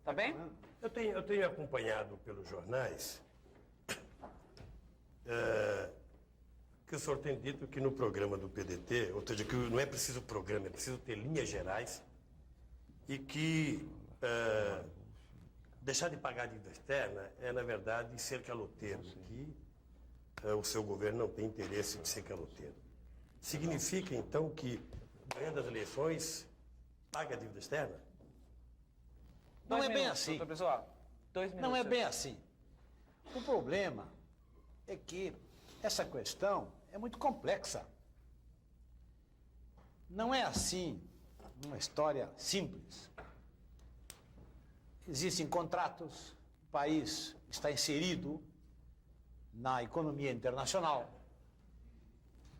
Tá bem? Eu tenho acompanhado pelos jornais que o senhor tem dito que no programa do PDT, ou seja, que não é preciso programa, é preciso ter linhas gerais e que deixar de pagar a dívida externa é, na verdade, ser caloteiro, que o seu governo não tem interesse de ser caloteiro. Significa, então, que, ganhando as eleições, paga a dívida externa? Não é bem assim. Doutor Brizola, 2 minutos. Não é bem assim. O problema é que essa questão é muito complexa. Não é assim uma história simples. Existem contratos, o país está inserido na economia internacional.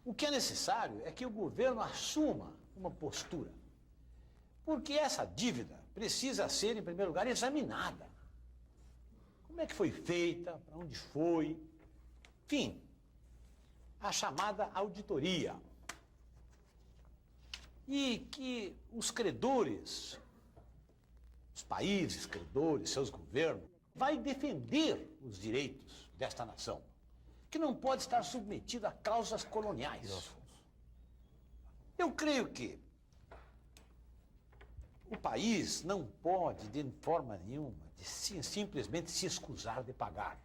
O que é necessário é que o governo assuma uma postura. Porque essa dívida precisa ser, em primeiro lugar, examinada. Como é que foi feita, para onde foi, enfim, a chamada auditoria. E que os credores, os países credores, seus governos, vai defender os direitos desta nação, que não pode estar submetido a cláusulas coloniais. Eu creio que o país não pode, de forma nenhuma, simplesmente se escusar de pagar.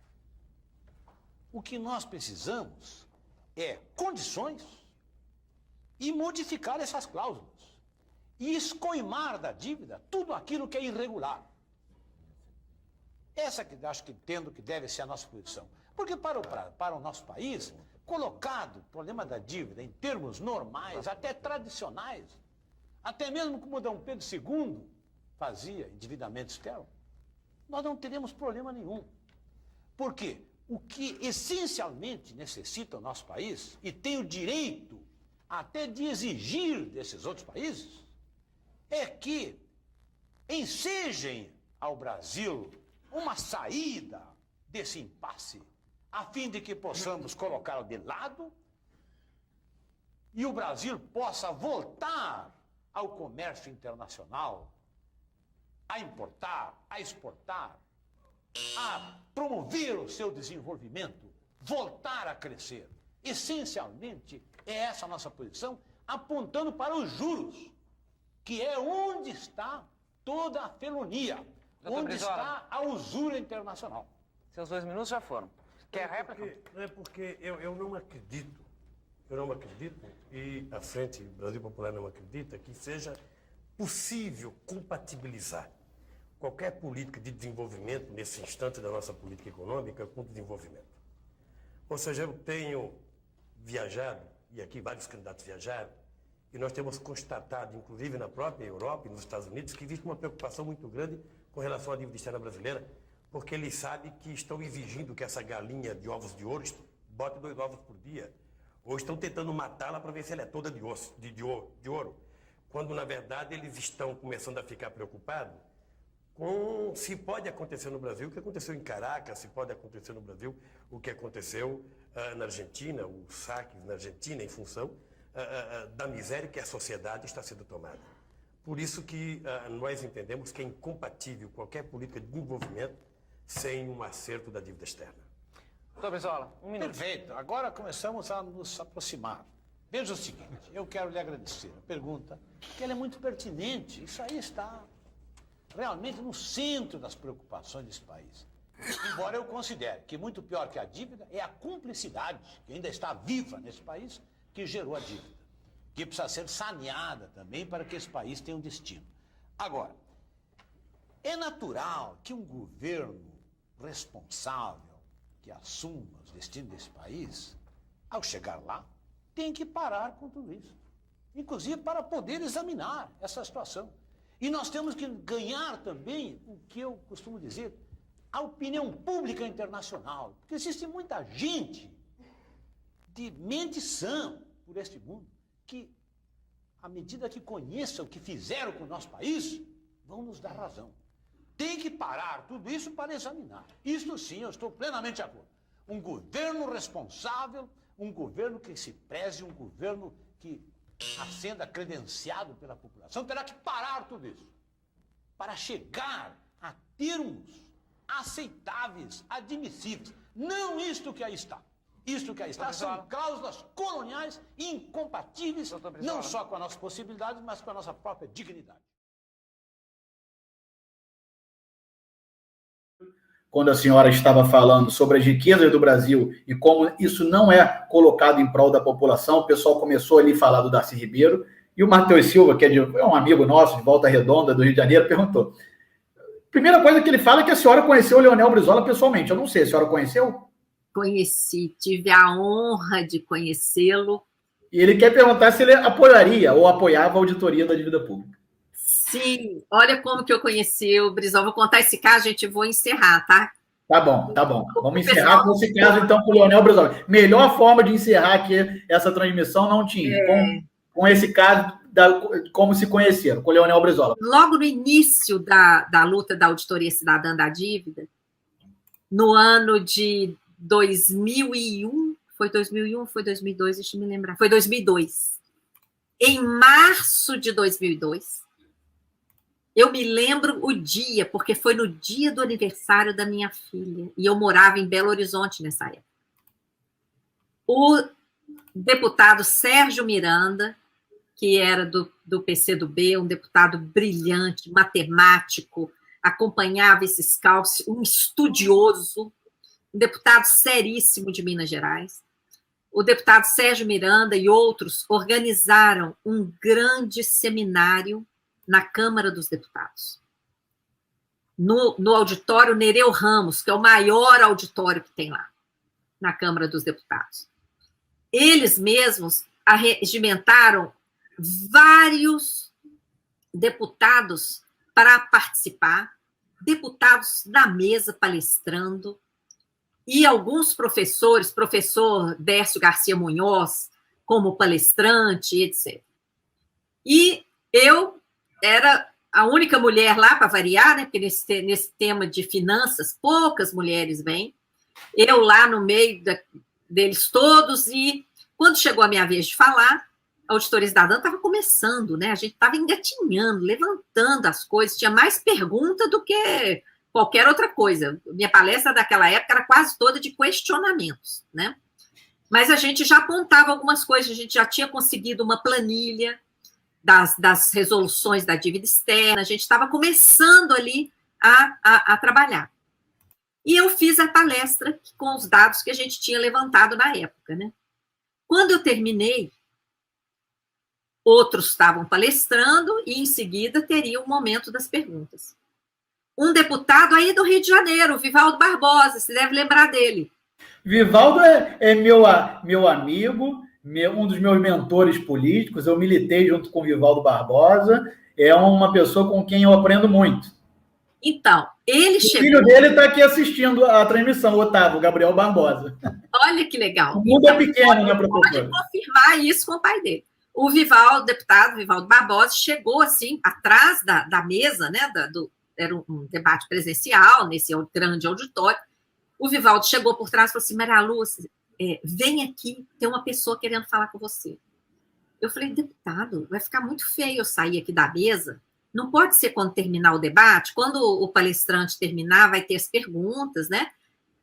O que nós precisamos é condições e modificar essas cláusulas e escoimar da dívida tudo aquilo que é irregular. Essa que acho que entendo que deve ser a nossa posição. Porque para o nosso país, colocado o problema da dívida em termos normais, até tradicionais, até mesmo como Dom Pedro II fazia endividamento externo, nós não teremos problema nenhum. Por quê? O que essencialmente necessita o nosso país, e tem o direito até de exigir desses outros países, é que ensejem ao Brasil uma saída desse impasse, a fim de que possamos colocá-lo de lado e o Brasil possa voltar ao comércio internacional, a importar, a exportar, a promover o seu desenvolvimento, voltar a crescer. Essencialmente, é essa a nossa posição, apontando para os juros, que é onde está toda a felonia, Doutor onde Brizola, está a usura internacional. seus 2 minutos já foram. Quer réplica? Não é porque eu não acredito, e a Frente Brasil Popular não acredita, que seja possível compatibilizar qualquer política de desenvolvimento, nesse instante da nossa política econômica, com desenvolvimento. Ou seja, eu tenho viajado, e aqui vários candidatos viajaram, e nós temos constatado, inclusive na própria Europa e nos Estados Unidos, que existe uma preocupação muito grande com relação à dívida externa brasileira, porque eles sabem que estão exigindo que essa galinha de ovos de ouro bote 2 ovos por dia, ou estão tentando matá-la para ver se ela é toda de ouro, quando na verdade eles estão começando a ficar preocupados com se pode acontecer no Brasil o que aconteceu em Caracas, se pode acontecer no Brasil o que aconteceu na Argentina, os saques na Argentina, em função da miséria que a sociedade está sendo tomada. Por isso que nós entendemos que é incompatível qualquer política de desenvolvimento sem um acerto da dívida externa. Doutor Brizola, 1 minuto. Perfeito. Agora começamos a nos aproximar. Veja o seguinte, eu quero lhe agradecer a pergunta, que ela é muito pertinente. Isso aí está realmente no centro das preocupações desse país. Embora eu considere que muito pior que a dívida é a cumplicidade, que ainda está viva nesse país, que gerou a dívida, que precisa ser saneada também para que esse país tenha um destino. Agora, é natural que um governo responsável, que assuma os destinos desse país, ao chegar lá, tem que parar com tudo isso. Inclusive para poder examinar essa situação. E nós temos que ganhar também o que eu costumo dizer, a opinião pública internacional. Porque existe muita gente de mente sã por este mundo que, à medida que conheçam o que fizeram com o nosso país, vão nos dar razão. Tem que parar tudo isso para examinar. Isso sim, eu estou plenamente de acordo. Um governo responsável, um governo que se preze, um governo que ascenda credenciado pela população, terá que parar tudo isso para chegar a termos aceitáveis, admissíveis. Não isto que aí está. Isto que aí está são cláusulas coloniais incompatíveis, não só com as nossas possibilidades, mas com a nossa própria dignidade. Quando a senhora estava falando sobre as riquezas do Brasil e como isso não é colocado em prol da população, o pessoal começou ali a falar do Darcy Ribeiro, e o Matheus Silva, que é um amigo nosso de Volta Redonda, do Rio de Janeiro, perguntou. Primeira coisa que ele fala é que a senhora conheceu o Leonel Brizola pessoalmente. Eu não sei, a senhora conheceu? Conheci, tive a honra de conhecê-lo. E ele quer perguntar se ele apoiaria ou apoiava a auditoria da dívida pública. Sim, olha como que eu conheci o Brizola. Vou contar esse caso, gente, vou encerrar, tá? Tá bom, tá bom. Vamos encerrar com esse caso, então, com o Leonel Brizola. Melhor forma de encerrar aqui essa transmissão não tinha. Com esse caso, como se conheceram, com o Leonel Brizola. Logo no início da luta da Auditoria Cidadã da Dívida, no ano de 2001, foi 2001 ou foi 2002? Deixa eu me lembrar. Foi 2002. Em março de 2002, eu me lembro o dia, porque foi no dia do aniversário da minha filha, e eu morava em Belo Horizonte nessa época. O deputado Sérgio Miranda, que era do PCdoB, um deputado brilhante, matemático, acompanhava esses cálculos, um estudioso, um deputado seríssimo de Minas Gerais. O deputado Sérgio Miranda e outros organizaram um grande seminário na Câmara dos Deputados, no auditório Nereu Ramos, que é o maior auditório que tem lá, na Câmara dos Deputados. Eles mesmos arregimentaram vários deputados para participar, deputados na mesa palestrando, e alguns professores, professor Décio Garcia Munhoz, como palestrante, etc. E eu era a única mulher lá, para variar, né? Porque nesse tema de finanças, poucas mulheres vêm. Eu lá no meio deles todos, e quando chegou a minha vez de falar, a Auditoria Cidadã estava começando, né? A gente estava engatinhando, levantando as coisas, tinha mais pergunta do que qualquer outra coisa. Minha palestra daquela época era quase toda de questionamentos, né? Mas a gente já apontava algumas coisas, a gente já tinha conseguido uma planilha das resoluções da dívida externa, a gente estava começando ali a trabalhar. E eu fiz a palestra com os dados que a gente tinha levantado na época, né? Quando eu terminei, outros estavam palestrando e, em seguida, teria o momento das perguntas. Um deputado aí do Rio de Janeiro, o Vivaldo Barbosa, você deve lembrar dele. Vivaldo é meu amigo, um dos meus mentores políticos. Eu militei junto com o Vivaldo Barbosa. É uma pessoa com quem eu aprendo muito. Então, ele chegou... O filho dele está aqui assistindo a transmissão, o Otávio, Gabriel Barbosa. Olha que legal. O mundo é pequeno, né, professor? Pode confirmar isso com o pai dele. O Vivaldo, deputado Vivaldo Barbosa, chegou assim, atrás da mesa, né? Era um debate presencial nesse grande auditório. O Vivaldo chegou por trás e falou assim: Maria Lúcia, vem aqui, tem uma pessoa querendo falar com você. Eu falei: deputado, vai ficar muito feio eu sair aqui da mesa. Não pode ser quando terminar o debate, quando o palestrante terminar, vai ter as perguntas, né?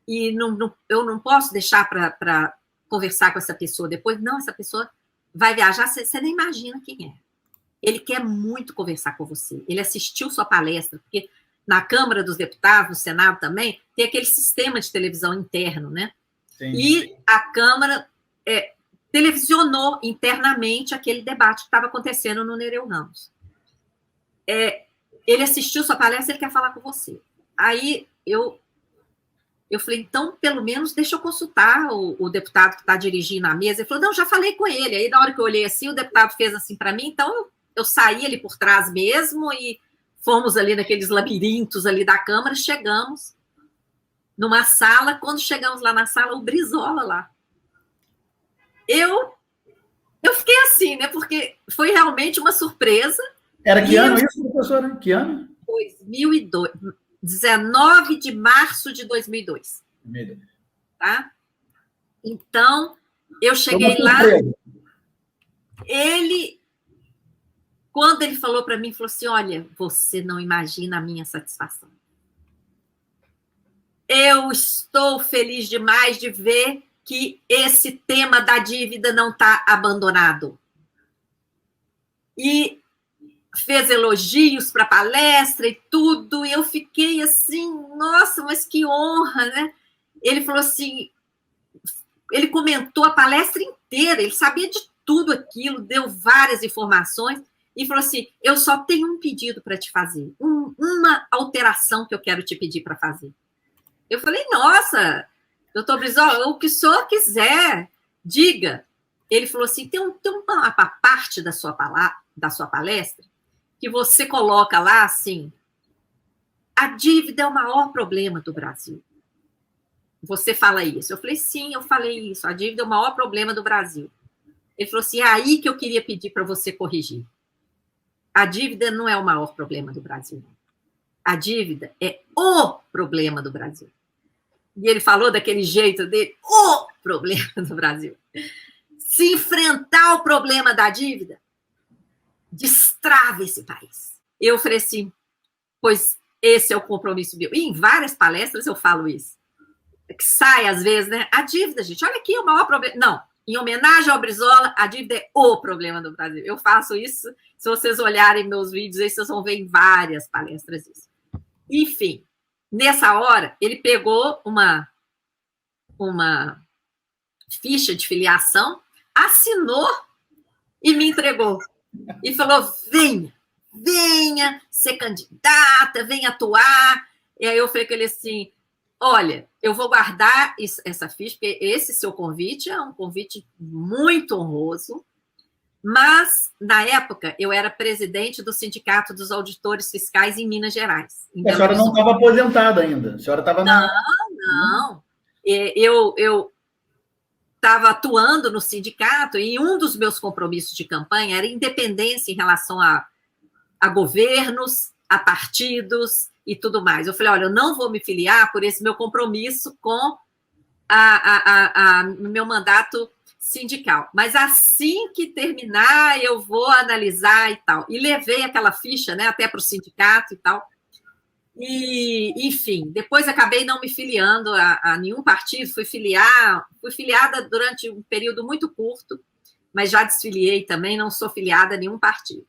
E eu não posso deixar para conversar com essa pessoa depois. Não, essa pessoa vai viajar, você nem imagina quem é. Ele quer muito conversar com você. Ele assistiu sua palestra, porque na Câmara dos Deputados, no Senado também, tem aquele sistema de televisão interno, né? Sim. E a Câmara televisionou internamente aquele debate que estava acontecendo no Nereu Ramos. Ele assistiu sua palestra, ele quer falar com você. Aí eu falei: então, pelo menos, deixa eu consultar o deputado que está dirigindo a mesa. Ele falou: não, já falei com ele. Aí, na hora que eu olhei assim, o deputado fez assim para mim, então eu saí ali por trás mesmo e fomos ali naqueles labirintos ali da Câmara, chegamos numa sala. Quando chegamos lá na sala, o Brizola lá. Eu fiquei assim, né? Porque foi realmente uma surpresa. Era que ano isso, professora? Que ano? 2002. 19 de março de 2002. Tá? Então, eu cheguei lá. Quando ele falou para mim, falou assim: olha, você não imagina a minha satisfação. eu estou feliz demais de ver que esse tema da dívida não está abandonado. E fez elogios para a palestra e tudo, e eu fiquei assim, nossa, mas que honra, né? Ele falou assim, ele comentou a palestra inteira, ele sabia de tudo aquilo, deu várias informações, e falou assim, eu só tenho um pedido para te fazer, uma alteração que eu quero te pedir para fazer. Eu falei, nossa, doutor Brizola, o que o senhor quiser, diga. Ele falou assim, tem uma parte da sua palestra que você coloca lá assim, a dívida é o maior problema do Brasil. Você fala isso. Eu falei, sim, eu falei isso, a dívida é o maior problema do Brasil. Ele falou assim, é aí que eu queria pedir para você corrigir. A dívida não é o maior problema do Brasil. A dívida é o problema do Brasil. E ele falou daquele jeito dele, o problema do Brasil. Se enfrentar o problema da dívida, destrava esse país. Eu falei assim, pois esse é o compromisso meu. E em várias palestras eu falo isso. Que sai às vezes, né? A dívida, gente, olha aqui o maior problema. Não, em homenagem ao Brizola, a dívida é o problema do Brasil. Eu faço isso, se vocês olharem meus vídeos, aí vocês vão ver em várias palestras isso. Enfim, nessa hora, ele pegou uma ficha de filiação, assinou e me entregou. E falou, venha ser candidata, venha atuar. E aí eu falei com ele assim, olha, eu vou guardar essa ficha, porque esse seu convite é um convite muito honroso, mas, na época, eu era presidente do Sindicato dos Auditores Fiscais em Minas Gerais. A senhora não estava aposentada ainda, a senhora estava na... Não. Eu estava atuando no sindicato e um dos meus compromissos de campanha era independência em relação a governos, a partidos e tudo mais. Eu falei, olha, eu não vou me filiar por esse meu compromisso com o meu mandato sindical. Mas assim que terminar, eu vou analisar e tal. E levei aquela ficha, né, até para o sindicato e tal. E, enfim, depois acabei não me filiando a nenhum partido, fui filiada durante um período muito curto, mas já desfiliei também, não sou filiada a nenhum partido.